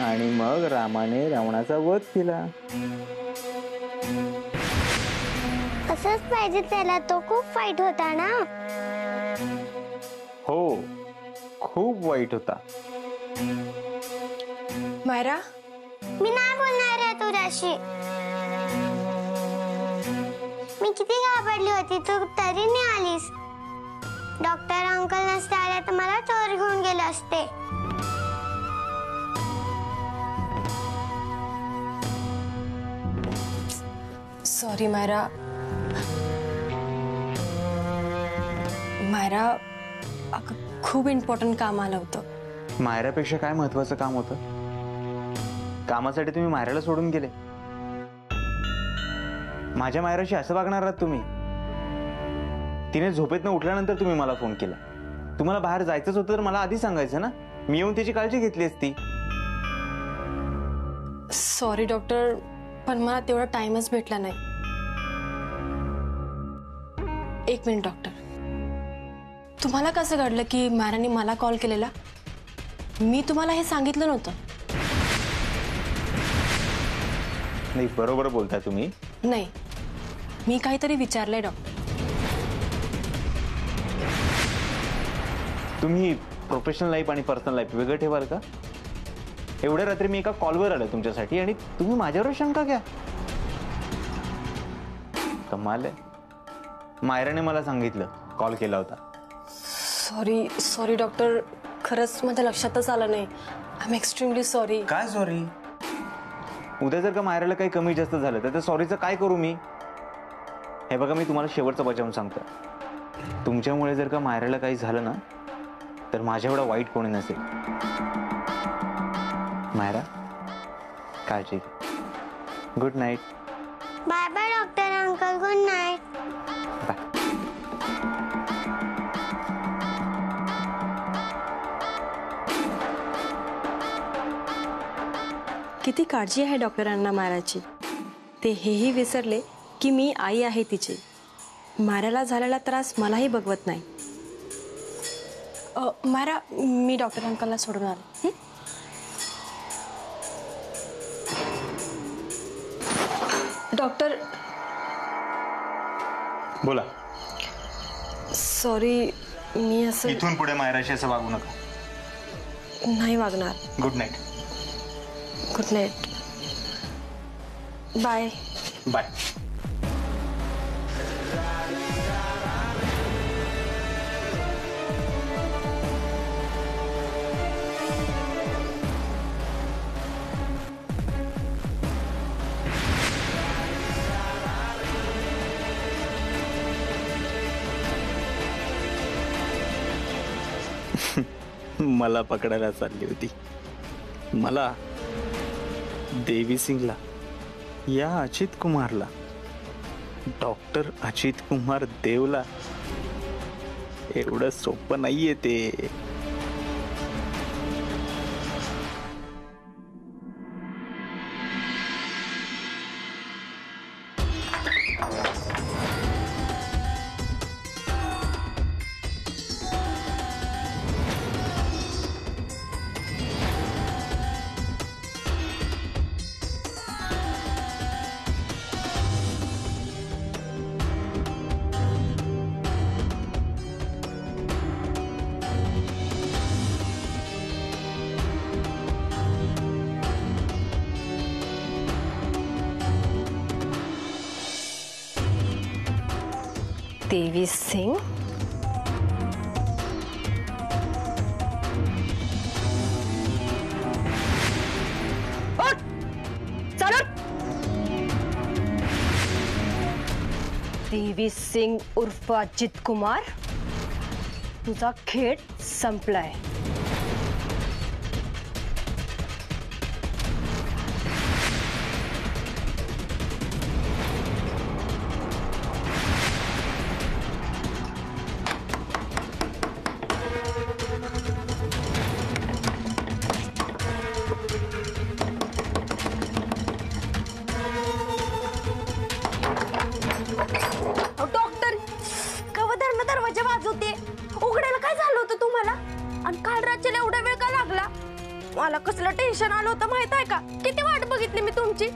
आणि मग रामाने रावणाचा वध केला. असंच पाहिजे त्याला, तो खूप वाईट होता ना. हो, खूप वाईट होता. मायरा, मी नाही बोलणार आहे तुझ्याशी. मी किती घाबरली होती, तू तरी नाही आलीस. डॉक्टर अंकल नसते आले तर मला चोर घेऊन गेले असते. सॉरी मायरा. मायरा, अगं खूप इम्पॉर्टंट काम आलं होतं. मायरापेक्षा काय महत्वाचं काम होतं? कामासाठी तुम्ही मायराला सोडून गेले. माझ्या मायराशी असं वागणार आहात तुम्ही? तिने झोपेतनं उठल्यानंतर तुम्ही मला फोन केला. तुम्हाला बाहेर जायचंच होतं तर मला आधी सांगायचं ना, मी येऊन तिची काळजी घेतली असती. सॉरी डॉक्टर, पण मला तेवढा टाइमच भेटला नाही. एक मिनिट डॉक्टर, तुम्हाला कसं घडलं की मायराने मला कॉल केलेला? मी तुम्हाला हे सांगितलं नव्हतं. नाही, बरोबर बोलताय तुम्ही. नाही, मी काहीतरी विचारलंय डॉक्टर. तुम्ही प्रोफेशनल लाईफ आणि पर्सनल लाईफ वेगळं ठेवाल का? एवढ्या रात्री मी एका कॉलवर आलो तुमच्यासाठी आणि तुम्ही माझ्यावर शंका घ्या. कमाल आहे. मायराने मला सांगितलं, कॉल केला होता. सॉरी डॉक्टर, खरंच माझ्या लक्षातच आलं नाही. I am extremely sorry. काय सॉरी? उद्या जर का मायराला काही कमी जास्त झालं तर त्या सॉरीचं काय करू मी? हे बघा, मी तुम्हाला शेवटचं बचावून सांगतो, तुमच्यामुळे जर का मायराला काही झालं ना तर माझ्या एवढा वाईट कोणी नसेल. मायरा, काळजी घे. Good night. Bye bye doctor uncle, good night. Bye. किती काळजी आहे डॉक्टरांना मायराची. ते हेही विसरले की मी आई आहे तिची. मायराला झालेला त्रास मलाही बघवत नाही. मायरा, मी डॉक्टर अंकलला सोडून आले. डॉक्टर. बोला. सॉरी, मी असं इथून पुढे मायराशी असं वागू नका. नाही वागणार. Good night. Good night. Bye. Bye. मला पकडायला चालली होती. मला, देवी सिंगला, या अजित कुमारला, डॉक्टर अजित कुमार देवला. एवढं सोपं नाहीये ते. देवी सिंग. देवी सिंग उर्फ अजित कुमार, तुझा खेळ संपलाय. डॉक्टर, कवधर्म दरवाजा वाजवते. उघडायला काय झालं होतं तुम्हाला? आणि काल रात्री कसलं टेन्शन आलं होतं माहित आहे का? किती वाट बघितली मी तुमची.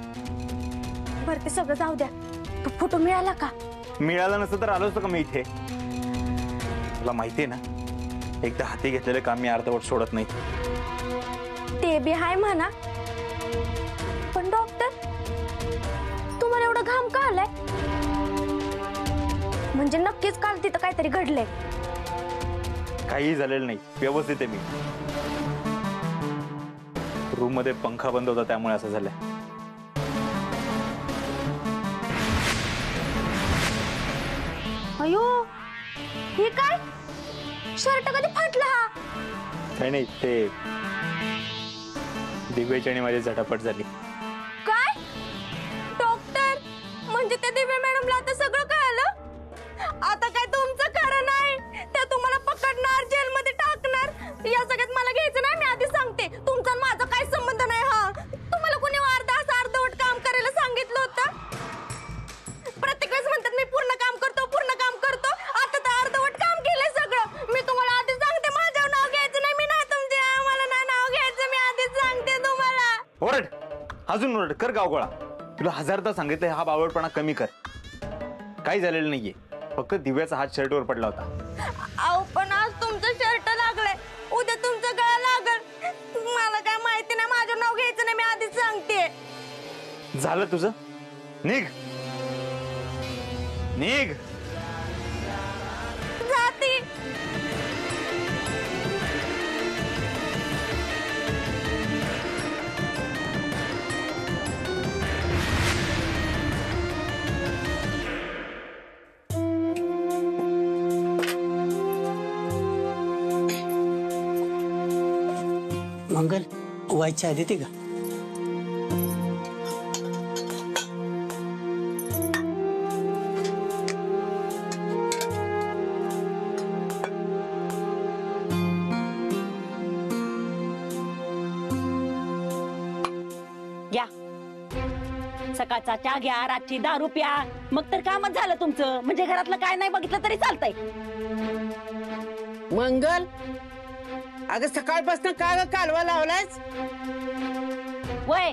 बरं ते सगळं जाऊ द्या, तो फोटो मिळाला का? मिळालं नसतं तर आलो असतो का मी इथे? तुला माहितीये ना, एकदा हाती घेतलेलं काम मी अर्धवट सोडत नाही. ते बी हाय म्हणा, पण डॉक्टर तुम्हाला एवढा घाम का आलाय? म्हणजे नक्कीच काल तिथं काहीतरी घडलंय. काही झालेलं नाही, व्यवस्थित आहे मी. रूम मध्ये पंखा बंद होता त्यामुळे असं झालंय. अयो, हे काय? शर्ट कधी फाटला हा? काही नाही, ते दिव्याची आणि माझी झटापट झाली. काय डॉक्टर, म्हणजे ते दिव्या मॅडमला आता सगळं कळलं? आता काय तुमचं खरं नाही, ते तुम्हाला पकडणार, जेलमध्ये टाकणार. या सगळ्यात मला घ्यायचं नाही, मी आधी सांगते. तुमचा आणि माझा काही संबंध नाही. हा, तुम्हाला कोणी अर्धवट काम करायला सांगितलं होतं? प्रत्येक वेळेस म्हणतात मी पूर्ण काम करतो. आता तर अर्धवट काम केलंय सगळं. मी तुम्हाला आधी सांगते, माझ्यावर नाव घ्यायचं नाही. मी नाही तुमच्या, मला ना नाव घ्यायचं. मी आधीच सांगते तुम्हाला. ओरड, अजून ओरड कर गावगोळा. तुला हजारदा सांगितलंय हा बावळपणा कमी कर. काही झालेलं नाहीये, फक्त दिव्याचा हात शर्टवर पडला होता. अहो पण आज तुमचं शर्ट लागलंय, उद्या तुमचं गळा लागल. मला काय माहिती नाही, माझं नाव घ्यायचं नाही. मी आधीच सांगते. झालं तुझं, निघ निघ. जाती. मंगल व्हायच्या आधी ते का? घ्या, सकाळचा चहा घ्या, रातची दारू प्या, मग तर कामच झालं तुमचं. म्हणजे घरातलं काय नाही बघितलं तरी चालतंय. मंगल, अगं सकाळपासून का ग कालवा लावलायस? वय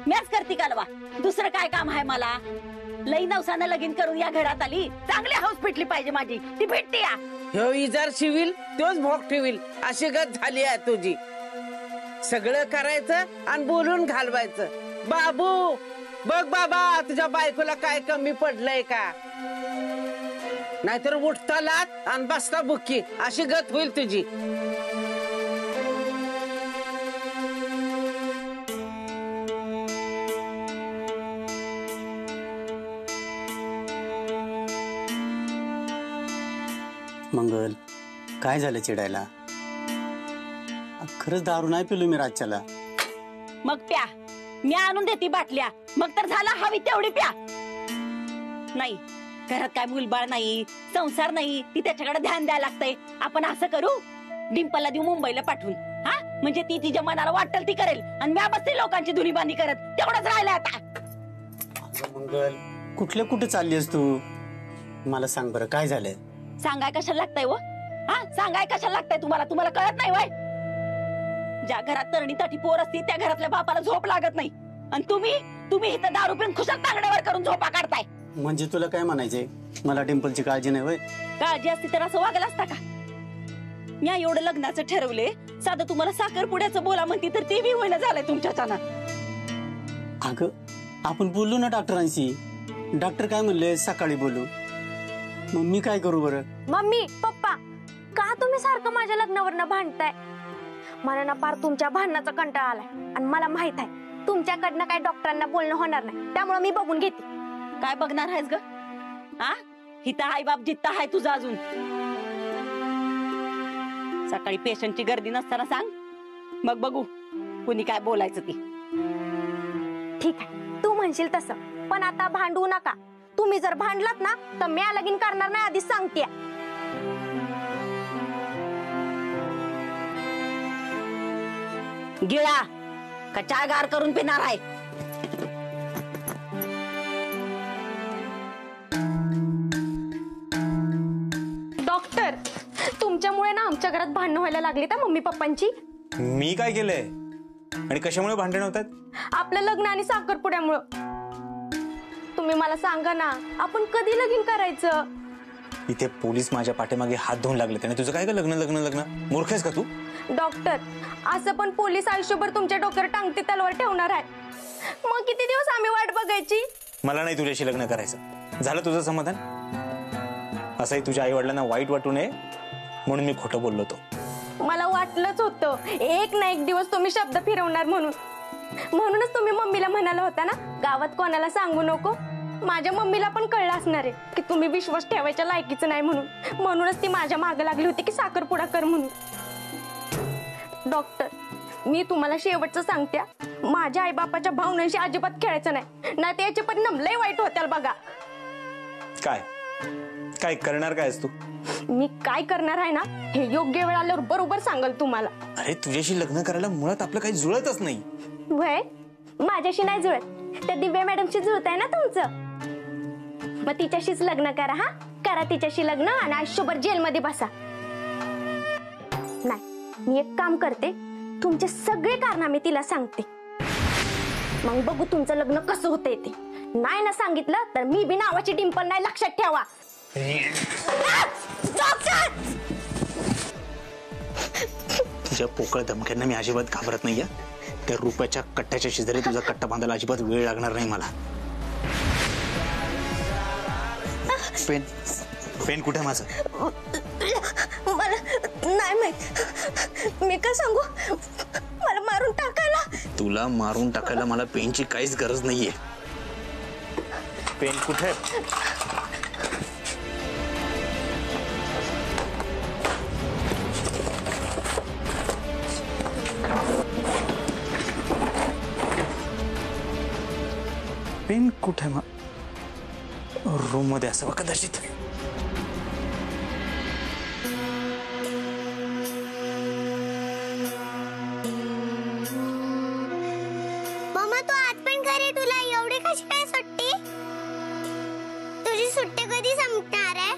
मॅच करती कालवा, दुसरं काय काम आहे मला? लई नवसानं लगीन करून या घरात आली, चांगली हाऊस पिटली पाहिजे माझी, ती भेटते या. ह्यो इजार शिवील तोच भोग ठेवील अशी गत झाली आहे तुझी. सगळं करायचं आणि बोलून घालवायचं. बाबू बघ बाबा, तुझ्या बायकोला काय कमी पडलंय का? नाहीतर उठता लात आणि बसता बुक्की अशी गत होईल तुझी. मंगल काय झालं चिडायला? खरंच दारू नाही पिलो मी रातच्याला. मग प्या, मी आणून देते बाटल्या, मग तर झाला हवी तेवढी प्या. नाही, घरात काय मुलबाळ नाही, संसार नाही, ती त्याच्याकडे ध्यान द्यायला लागतंय. आपण असं करू, डिंपलला देऊ मुंबईला पाठवून. हा, म्हणजे ती तिच्या मनाला वाटेल ती करेल आणि मी बसते लोकांची धुनीबांधी करत. तेवढंच राहिलं आता. मंगल कुठे चाललीस तू? मला सांग बरं, काय झालंय? सांगाय कशाला लागतंय व? हा, सांगाय कशाला लागतंय तुम्हाला? तुम्हाला कळत नाही वय? ज्या घरात तरणीसाठी पोर असती त्या घरातल्या बापाला झोप लागत नाही, आणि तुम्ही इथं दारू पिऊन खुशाल तांगड्यावर करून झोपा काढताय. म्हणजे तुला काय म्हणायचंय? मला डिंपलची काळजी नाही वय? काळजी असती तर असं वागलं असता का? मी एवढं लग्नाचं ठरवले, साधं तुम्हाला साखरपुड्याचं बोला म्हणती तर ते बी होईना झालंय तुमच्याच्यानं. अगं आपण बोललो ना डॉक्टरांशी. डॉक्टर काय म्हणले? सकाळी बोलू. मग मी काय करू बरं? मम्मी पप्पा, का तुम्ही सारखं माझ्या लग्नावर भांडताय? मला ना पार तुमच्या भांडणाचा कंटाळा आलाय, आणि मला माहित आहे तुमच्याकडनं काय डॉक्टरांना बोलणं होणार नाही. त्यामुळे मी बघून घेते. काय बघणार आहेस ग? हा, हिता आई बाप जित्ता हाय तुझा अजून. सकाळी पेशंटची गर्दी नसताना सांग, मग बघू कुणी काय बोलायचं ती. ठीक आहे, तू म्हणशील तसं, पण आता भांडू नका. तुम्ही जर भांडलात ना तर मी लगीन करणार नाही, आधीच सांगते. गिळा का चहा गार करून पिणार आहे? डॉक्टर, तुमच्यामुळे ना आमच्या घरात भांडणं व्हायला लागली त्या मम्मी पप्पांची. मी काय केलंय? आणि कशामुळे भांडण होतात? आपलं लग्न आणि साखरपुड्यामुळं. तुम्ही मला सांगा ना, आपण कधी लगीन करायचं? इथे पोलीस माझ्या पाठीमागे हात धुवून लागले आणि तुझं काय का लग्न लग्न लग्न? मूर्ख आहेस का तू? डॉक्टर, असं पण पोलीस आयुष्यभर तुमच्या डोक्यावर टांगती तलवार ठेवणार आहे. मग किती दिवस आम्ही वाट बघायची? मला नाही तुझ्याशी लग्न करायचं. झालं तुझं समाधान? असंही तुझ्या आई वडिलांना वाईट वाटू नये म्हणून मी खोटं बोललो होतो. मला वाटलंच होतं एक ना एक दिवस तुम्ही शब्द फिरवणार म्हणून. म्हणूनच तुम्ही मम्मीला म्हणाला होता ना, गावात कोणाला सांगू नको. माझ्या मम्मीला पण कळलं असणार आहे की तुम्ही विश्वास ठेवायच्या लायकीचं नाही म्हणून. म्हणूनच ती माझ्या मागे लागली होती की साखरपुडा कर म्हणून. डॉक्टर, मी तुम्हाला शेवटचं सांगते, माझ्या आईबापाच्या भावनांशी अजिबात खेळायचं नाही, ना त्याचे परिणाम लय वाईट होतील बघा. काय काय करणार काय तू? मी काय करणार आहे ना, हे योग्य वेळ आल्यावर बरोबर सांगल तुम्हाला. अरे तुझ्याशी लग्न करायला मुळात आपलं काही जुळतच नाही. वय माझ्याशी नाही जुळत, त्या दिव्या मॅडमशी जुळत आहे ना तुमचं. मग तिच्याशीच लग्न करा. हा, करा तिच्याशी लग्न आणि आयुष्यभर जेलमध्ये बसा. नाही, मी एक काम करते, तुमचे सगळे कारनामे तिला सांगते. मग बघू तुमचं लग्न कसं होतंय ते. नाही ना सांगितलं तर मी बी नावाची डिंपल नाही, लक्षात ठेवा. तुझ्या पोकळ धमक्यांना मी अजिबात घाबरत नाहीये. त्या रुपयाच्या कट्ट्याच्या शेजारी तुझा कट्टा बांधायला अजिबात वेळ लागणार नाही मला. पेन पेन कुठे माझं? मला नाही माहित, मी काय सांगू? मला मारून टाकायला. तुला मारून टाकायला मला पेनची काहीच गरज नाहीये. पेन कुठे? पेन कुठे? मग रूम मध्ये असावा कदाचित. मम्मा तू आज पण घरी, तुला एवढी कशी काय सुट्टी? तुझी सुट्टी कधी संपणार आहे?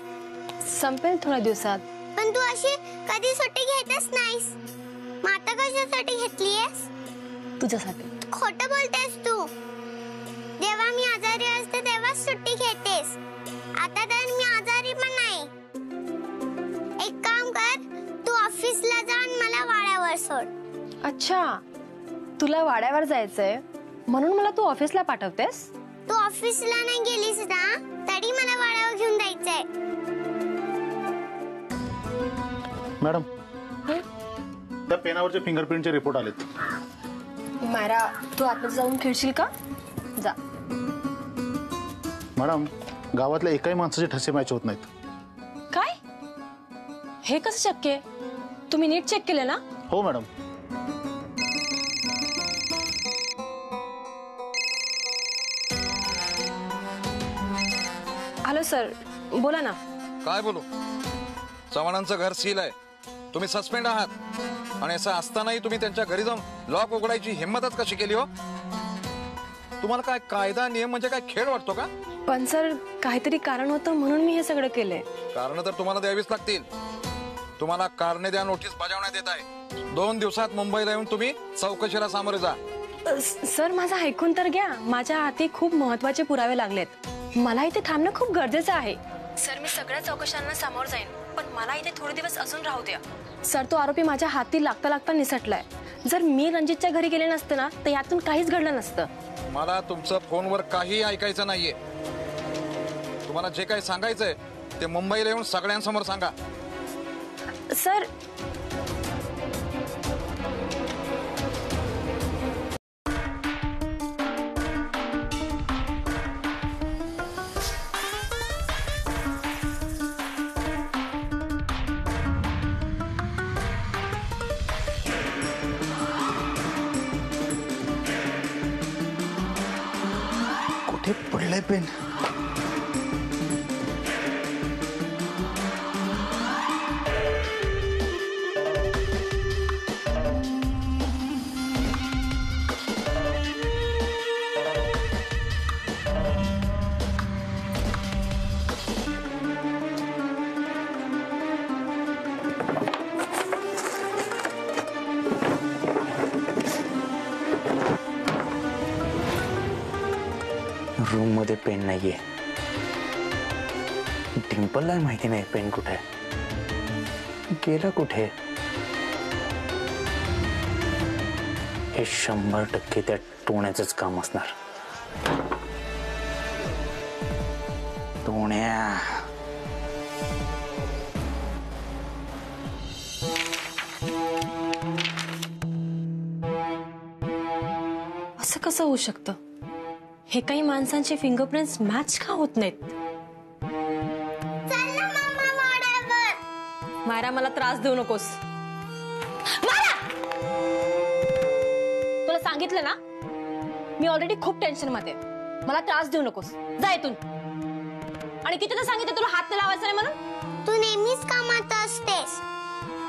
संपेल थोड्या दिवसात. पण तू अशी कधी सुट्टी घेतच नाहीस. मग आता कशासाठी घेतलीयस? तुझ्यासाठी. खोटं बोलतेस तू. जेव्हा मी आजारी असते तेव्हाच सुट्टी घेतेस. आता तर मी आजारी पण नाही. एक काम कर, तू ऑफिसला जा आणि मला वाड्यावर सोड. अच्छा, तुला वाड्यावर जायचंय म्हणून मला तू ऑफिसला पाठवतेस? तू ऑफिसला नाही गेलीस ना तरी मला वाड्यावर घेऊन जायचंय. मॅडम, त्या पेनावरचे फिंगरप्रिंटचे रिपोर्ट आलेत. मायरा, तू आतमध्ये जाऊन खेळशील का? जा. मॅडम, गावातल्या एकाही माणसाचे ठसे मॅच होत नाहीत. काय? हे कसं शक्य आहे? तुम्ही नीट चेक केलं ना? हो मॅडम. हॅलो सर, बोला ना. काय बोलू? चव्हाणांचं घर सील आहे, तुम्ही सस्पेंड आहात, आणि असं असतानाही तुम्ही त्यांच्या घरी जाऊन लॉक उघडायची हिंमतच कशी केली हो? तुम्हाला काय कायदा नियम म्हणजे काय खेळ वाटतो का? पण सर, काहीतरी कारण होतं म्हणून मी हे सगळं केलंय. कारण तर तुम्हाला द्यावीच लागतील. तुम्हाला कारणे द्या नोटीस बजावण्यात येत आहे. 2 दिवसात मुंबईला येऊन तुम्ही चौकशीला सामोरे जा. सर, माझं ऐकून तर घ्या. माझ्या हाती खूप महत्वाचे पुरावे लागलेत. मला इथे थांबणं खूप गरजेचं आहे. सर, मी सगळ्या चौकशांना सामोर जाईन, पण मला इथे थोडे दिवस अजून राहू द्या. सर, तो आरोपी माझ्या हाती लागता लागता निसटलाय. जर मी रणजितच्या घरी गेले नसते ना तर यातून काहीच घडलं नसतं. मला तुमचं फोनवर काही ऐकायचं नाहीये. तुम्हाला जे काही सांगायचंय ते मुंबईला येऊन सगळ्यांसमोर सांगा. सर, कुठे पडलंय पेन? रूम मध्ये पेन नाहीये. डिम्पलला माहिती नाही पेन कुठे आहे. गेला कुठे? हे 100% त्या टोण्याचंच काम असणार. टोण्या असं कसं होऊ शकतं? हे काही माणसांचे फिंगरप्रिंट्स मॅच का होत नाहीत? चल ना मम्मा वाड्यावर. मायरा, मला त्रास देऊ नकोस. मायरा! तुला सांगितलं ना, मी ऑलरेडी खूप टेन्शन मध्ये आहे. मला त्रास देऊ नकोस. जा इथून. आणि कितीदा सांगितलं तुला हात नाही लावायचा नाही म्हणून? तू नेहमीच कामात असतेस.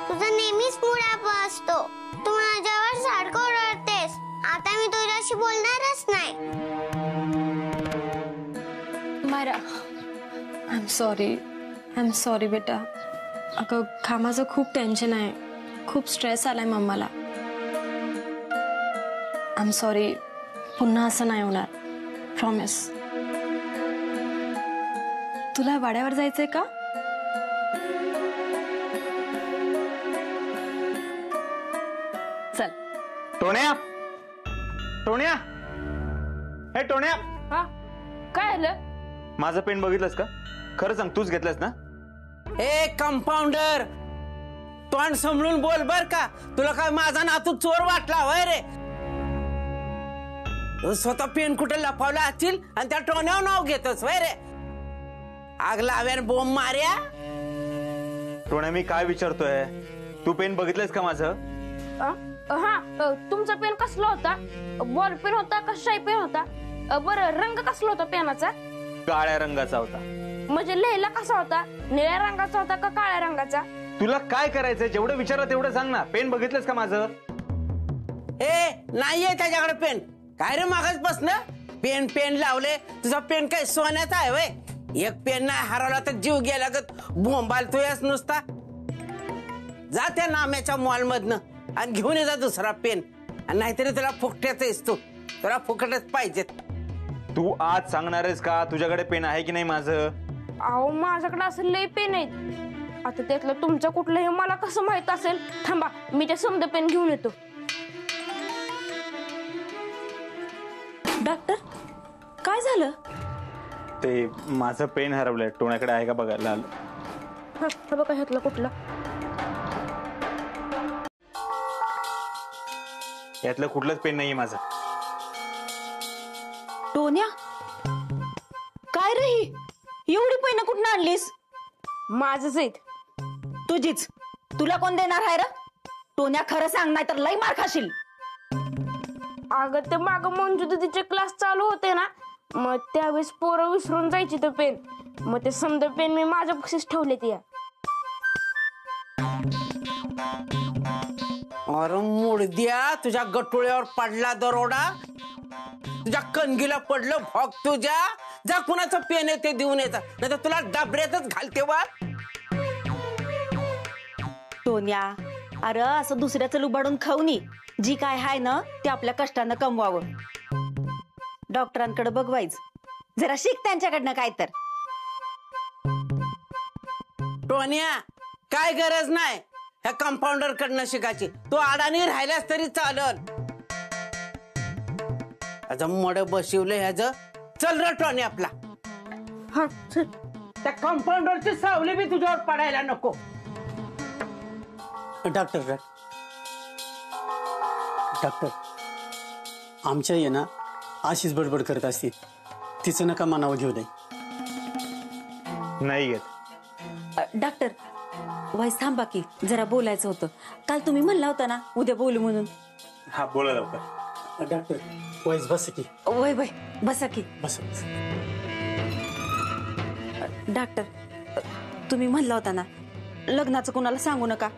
तुझा नेहमीच मूड अप असतो. तू माझ्यावर सारखं ओरडतेस. आता मी तुझ्याशी बोलणारच नाही. मायरा, आय एम सॉरी बेटा. अगं, कामाचं खूप टेन्शन आहे. खूप स्ट्रेस आलाय मम्माला. I am sorry. पुन्हा असं नाही होणार. प्रॉमिस. तुला वाड्यावर जायचंय का? चल. टोण्या, टोण्या, हे टोण्या. हा, काय आलं? माझं पेन बघितलंस का? खरं सांग, तूच घेतलंस ना? ए कंपाऊंडर, तोंड समजून बोल बर का. तुला काय माझा नातू चोर वाटला होय रे? तू स्वतः पेन कुठे लपवला असतील आणि त्या टोण्यावर नाव घेतोस होय रे? आग लाव्यान बोंब मार्या. टोण्या, मी काय विचारतोय? तू पेन बघितलंस का माझं? हा, तुमचा पेन कसला होता? बॉल पेन होता का शाई पेन होता? बरं, रंग कसला होता पेनाचा? काळ्या रंगाचा होता. म्हणजे लिहायला कसा होता? निळ्या रंगाचा होता का काळ्या रंगाचा? तुला काय करायचंय? जेवढं विचारलं तेवढं सांग ना. पेन बघितलंस का माझं? ए नाहीये त्याच्याकडे पेन. काय रे मागास बसणं? पेन पेन लावले. तुझा पेन काय सोन्याचा आहे वय? एक पेन नाही हरवला तर जीव गेला ग. बोंबालतोयस नुसता. जा त्या नाम्याच्या मॉल मधनं आणि घेऊन ये जा दुसरा पेन. नाहीतरी तुला फुकट्याच आहेस तू. तुला फुकटच पाहिजेत. तू आज सांगणार आहेस का तुझ्याकडे पेन आहे की नाही माझं? अहो, माझ्याकडे असं लय पेन आहेत. आता त्यातलं तुमचं कुठलं हे मला कसं माहित असेल? थांबा, मी ते समजा पेन घेऊन येतो. डॉक्टर, काय झालं? ते माझं पेन हरवलंय. टोण्याकडे आहे का बघायला आलं. हा बघा, ह्यातलं कुठलं? यातलं कुठलंच पेन नाहीये माझं. टोन्या, काय रे ही? एवढी पेन कुठून आणलीस? माझंच आहेत. तुझीच. तुला कोण देणार आहे र? टोन्या, खरं सांग, नाही तर लई मार खाशील. अगं, ते माग मंजू दीदीचे क्लास चालू होते ना, मग त्यावेळेस पोरं विसरून जायची तर पेन. मग ते समजा पेन मी माझ्या बक्षीस ठेवले ती. अरे मुडद्या, तुझ्या गटोळ्यावर पडला दरोडा. तुझ्या कणगीला पडलं भोग तुझ्या. जा कुणाचं पेन आहे ते देऊन येतात, नाही तर तुला डबऱ्यातच घालते वा. टोन्या, अरे असं दुसऱ्याचं लुबाडून खाऊ नये. जी काय हाय ना ते आपल्या कष्टानं कमवावं. डॉक्टरांकडे बघवायच. जरा शिक त्यांच्याकडनं काय तर. टोन्या, काय गरज नाही ह्या कंपाऊंडर कडनं शिकायची. तू अडाणी राहिल्यास तरी चालल. मड बशिवलं ह्याच. चल र टोन्या आपला. हा, चल. त्या कंपाऊंडरची सावली बी तुझ्यावर पडायला नको. डॉक्टर, आमच्या ये ना अशीच बडबड करत असते. तिचं नका मनावर घेऊ दे. नाही घेत. डॉक्टर, वाईस थांबा की, जरा बोलायचं होतं. काल तुम्ही म्हणला होता ना उद्या बोलू म्हणून. हा, बोला लवकर. डॉक्टर, वाईस बस की. वय वय, बसा की. बस. डॉक्टर, तुम्ही म्हणला होता ना लग्नाचं कोणाला सांगू नका.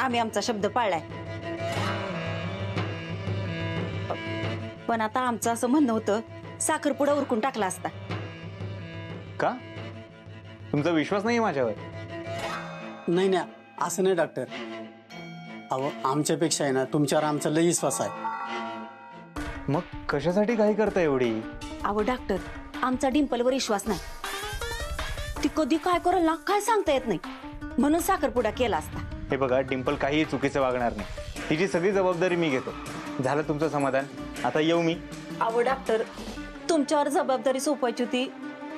आम्ही आमचा शब्द पाळलाय. पण आता आमचं असं म्हणणं होतं, साखरपुडा उरकून टाकला असता. का? तुमचा विश्वास नाही माझ्यावर? नाही ना, असं नाही डॉक्टर. अहो, आमच्यापेक्षा आहे ना तुमच्यावर आमचा लई विश्वास आहे. मग कशासाठी काही करता एवढी? अहो डॉक्टर, आमचा डिंपलवर विश्वास नाही. ती कधी काय करेल ना काय सांगता येत नाही, म्हणून साखरपुडा केला असता. हे बघा, डिंपल काही चुकीचं वागणार नाही. तिची सगळी जबाबदारी मी घेतो. झालं तुमचं समाधान, आता येऊ मी. अहो डॉक्टर, तुमच्यावर जबाबदारी सोपवायची होती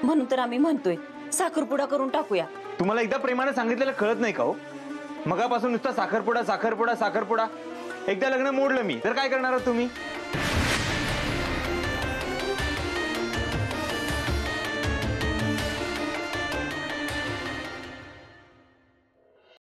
म्हणून तर आम्ही म्हणतोय साखरपुडा करून टाकूया. तुम्हाला एकदा प्रेमाने सांगितलेलं कळत नाही का हो? मगापासून नुसता साखरपुडा साखरपुडा साखरपुडा. एकदा लग्न मोडलं मी तर काय करणार आहात तुम्ही?